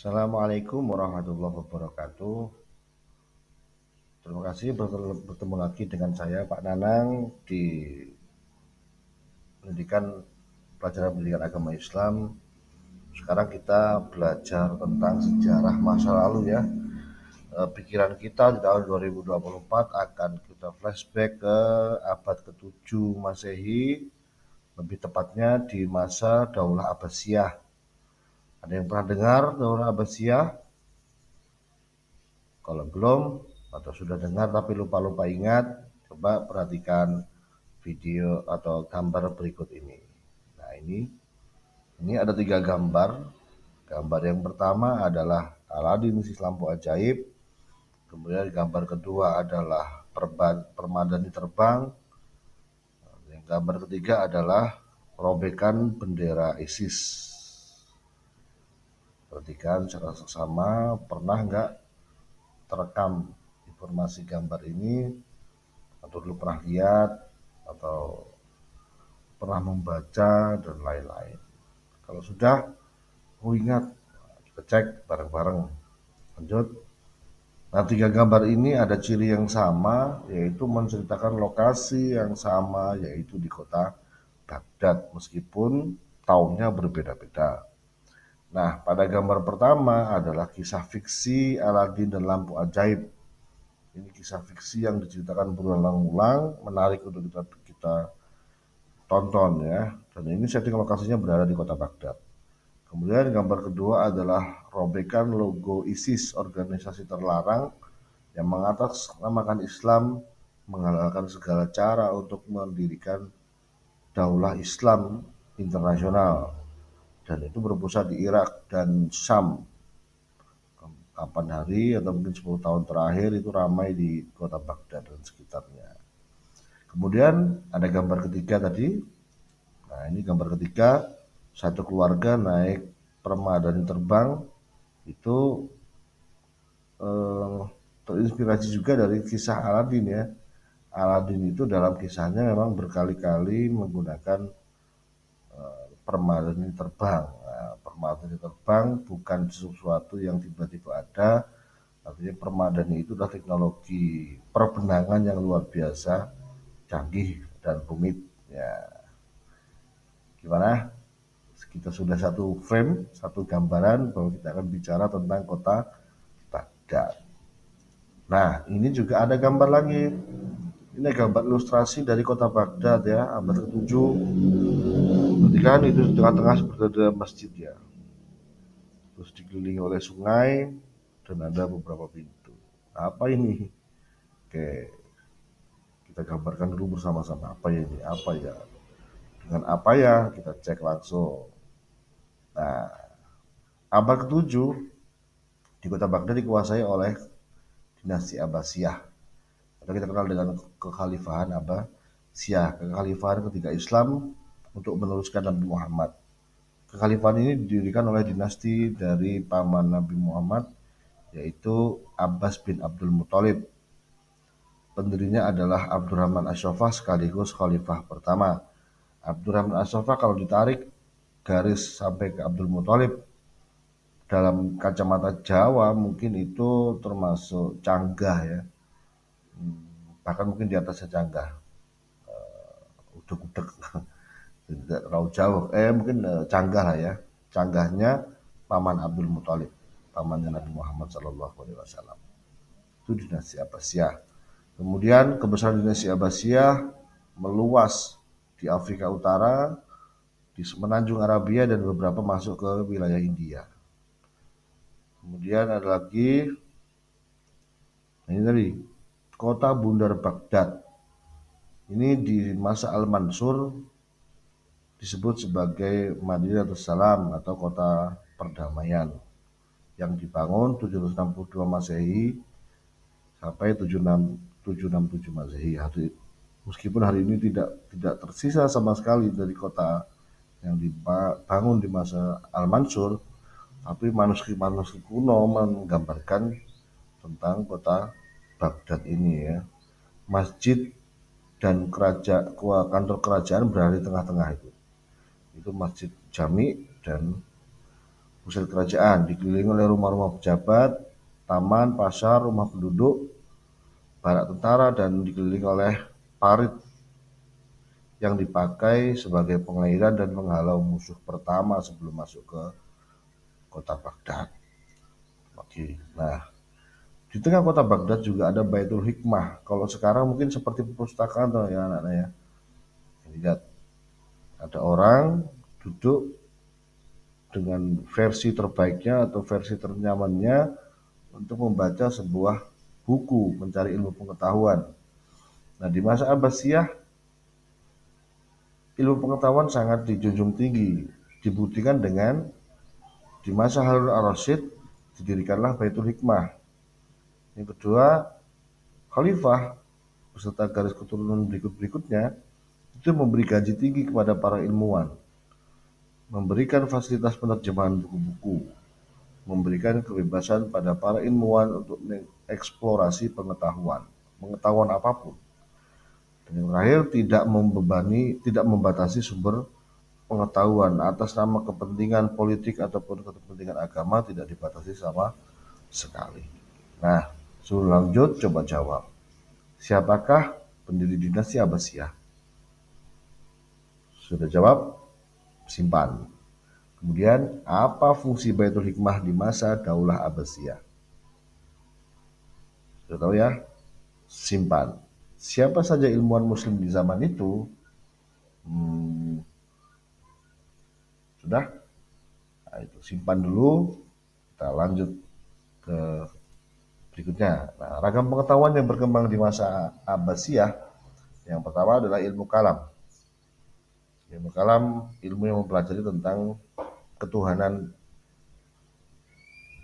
Assalamualaikum warahmatullahi wabarakatuh. Terima kasih bertemu lagi dengan saya Pak Nanang di pelajaran pendidikan agama Islam. Sekarang kita belajar tentang sejarah masa lalu ya. Pikiran kita di tahun 2024 akan kita flashback ke abad ke-7 Masehi, lebih tepatnya di masa Daulah Abbasiyah. Ada yang pernah dengar Daulah Abbasiyah? Kalau belum atau sudah dengar tapi lupa-lupa ingat, coba perhatikan video atau gambar berikut ini. Nah, ini ada 3 gambar. Gambar yang pertama adalah Aladin si lampu ajaib. Kemudian gambar kedua adalah permadani terbang. Yang gambar ketiga adalah robekan bendera ISIS. Perhatikan secara seksama, pernah nggak terekam informasi gambar ini, atau dulu pernah lihat, atau pernah membaca, dan lain-lain. Kalau sudah, ingat, kita cek bareng-bareng. Lanjut. Nah, 3 gambar ini ada ciri yang sama, yaitu menceritakan lokasi yang sama, yaitu di kota Baghdad, meskipun tahunnya berbeda-beda. Nah, pada gambar pertama adalah kisah fiksi Aladin dan lampu ajaib. Ini kisah fiksi yang diceritakan berulang-ulang, menarik untuk kita tonton ya. Dan ini setting lokasinya berada di kota Baghdad. Kemudian gambar kedua adalah robekan logo ISIS, organisasi terlarang yang mengatasnamakan Islam, menghalalkan segala cara untuk mendirikan Daulah Islam internasional, dan itu berpusat di Irak dan Syam. 8 hari atau mungkin 10 tahun terakhir itu ramai di kota Baghdad dan sekitarnya. Kemudian ada gambar ketiga tadi. Nah, ini gambar ketiga, satu keluarga naik permadani terbang. Itu terinspirasi juga dari kisah Aladin ya. Aladin itu dalam kisahnya memang berkali-kali menggunakan permadani terbang. Nah, permadani terbang bukan sesuatu yang tiba-tiba ada. Artinya permadani itu adalah teknologi perbenangan yang luar biasa, canggih dan rumit. Ya, gimana? Kita sudah satu frame, satu gambaran bahwa kita akan bicara tentang kota Baghdad. Nah, ini juga ada gambar lagi. Ini gambar ilustrasi dari kota Baghdad ya, abad ke-7. Ketika itu di tengah-tengah seperti ada masjid ya. Terus dikelilingi oleh sungai dan ada beberapa pintu. Apa ini? Oke, kita gambarkan dulu bersama-sama. Apa ya ini? Apa ya? Dengan apa ya? Kita cek langsung. Nah, abad ke-7 di kota Baghdad dikuasai oleh dinasti Abbasiyah, atau kita kenal dengan kekhalifahan Abbasiyah, kekhalifahan ketika Islam untuk meneruskan Nabi Muhammad. Kekhalifahan ini didirikan oleh dinasti dari paman Nabi Muhammad, yaitu Abbas bin Abdul Muthalib. Pendirinya adalah Abdurrahman Ash-Shafah sekaligus khalifah pertama. Abdurrahman Ash-Shafah kalau ditarik garis sampai ke Abdul Muthalib, dalam kacamata Jawa mungkin itu termasuk canggah ya, bahkan mungkin di atasnya canggah, udek-udek, tidak terlalu jauh, mungkin canggah lah ya, canggahnya paman Abdul Muthalib, pamannya Nabi Muhammad SAW. Itu dinasti Abbasiyah. Kemudian kebesaran dinasti Abbasiyah meluas di Afrika Utara, di semenanjung Arabia, dan beberapa masuk ke wilayah India. Kemudian ada lagi, ini tadi kota Bundar Baghdad. Ini di masa Al-Mansur disebut sebagai Madinatus Salam atau kota perdamaian, yang dibangun 762 Masehi sampai 767 Masehi. Meskipun hari ini tidak tersisa sama sekali dari kota yang dibangun di masa Al-Mansur, tapi manuskrip-manuskrip kuno menggambarkan tentang kota Baghdad ini ya. Masjid dan kantor kerajaan berada di tengah-tengah itu. Itu Masjid Jami dan pusat kerajaan, dikelilingi oleh rumah-rumah pejabat, taman, pasar, rumah penduduk, barak tentara, dan dikelilingi oleh parit yang dipakai sebagai pengairan dan menghalau musuh pertama sebelum masuk ke kota Baghdad. Oke, nah di tengah kota Baghdad juga ada Baitul Hikmah. Kalau sekarang mungkin seperti perpustakaan tuh ya anak-anak ya. Lihat, ada orang duduk dengan versi terbaiknya atau versi ternyamannya untuk membaca sebuah buku, mencari ilmu pengetahuan. Nah, di masa Abbasiyah, ilmu pengetahuan sangat dijunjung tinggi. Dibuktikan dengan di masa Harun al-Rasyid didirikanlah Baitul Hikmah. Yang kedua, Khalifah beserta garis keturunan berikut-berikutnya itu memberi gaji tinggi kepada para ilmuwan, memberikan fasilitas penerjemahan buku-buku, memberikan kebebasan pada para ilmuwan untuk mengeksplorasi pengetahuan apapun. Dan yang terakhir, tidak membebani, tidak membatasi sumber pengetahuan atas nama kepentingan politik ataupun kepentingan agama, tidak dibatasi sama sekali. Nah, sebelum lanjut, coba jawab. Siapakah pendiri dinasti Abbasiyah? Sudah jawab? Simpan. Kemudian, apa fungsi Baitul Hikmah di masa Daulah Abbasiyah? Sudah tahu ya? Simpan. Siapa saja ilmuwan muslim di zaman itu? Sudah? Nah, itu simpan dulu. Kita lanjut ke berikutnya. Nah, ragam pengetahuan yang berkembang di masa Abbasiyah, yang pertama adalah ilmu kalam. Ilmu kalam, ilmu yang mempelajari tentang ketuhanan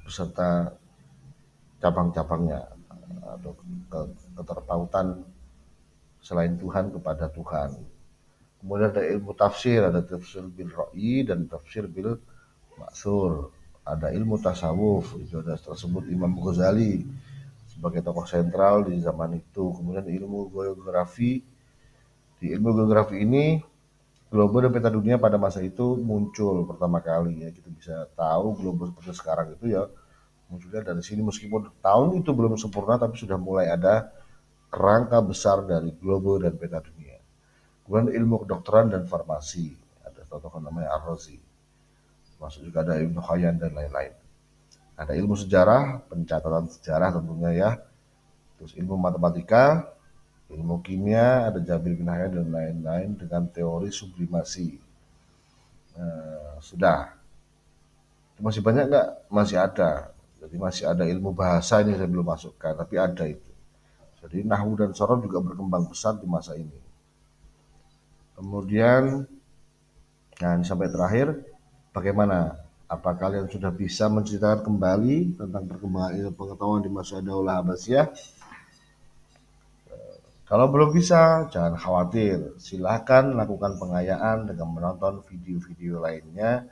beserta cabang-cabangnya atau keterpautan selain Tuhan kepada Tuhan. Kemudian ada ilmu tafsir, ada tafsir bil ra'i dan tafsir bil maksur. Ada ilmu tasawuf, itu ada tersebut Imam Ghazali sebagai tokoh sentral di zaman itu. Kemudian ilmu geografi, di ilmu geografi ini globe dan peta dunia pada masa itu muncul pertama kali ya. Kita bisa tahu globe seperti sekarang itu ya munculnya dari sini, meskipun tahun itu belum sempurna tapi sudah mulai ada kerangka besar dari globe dan peta dunia. Kemudian ilmu kedokteran dan farmasi, ada tokoh namanya Ar-Razi. Masuk juga ada ilmu khayan dan lain-lain. Ada ilmu sejarah, pencatatan sejarah tentunya ya. Terus ilmu matematika, ilmu kimia, ada Jabir bin Hayyan dan lain-lain dengan teori sublimasi. Sudah. Masih banyak nggak? Masih ada. Jadi masih ada ilmu bahasa, ini saya belum masukkan, tapi ada itu. Jadi nahwu dan sorab juga berkembang pesat di masa ini. Kemudian, nah ini sampai terakhir, bagaimana? Apa kalian sudah bisa menceritakan kembali tentang perkembangan ilmu pengetahuan di masa Daulah Abbasiyah? Kalau belum bisa, jangan khawatir. Silahkan lakukan pengayaan dengan menonton video-video lainnya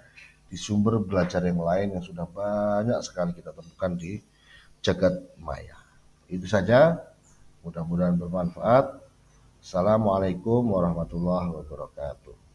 di sumber belajar yang lain yang sudah banyak sekali kita temukan di jagat maya. Itu saja, mudah-mudahan bermanfaat. Assalamualaikum warahmatullahi wabarakatuh.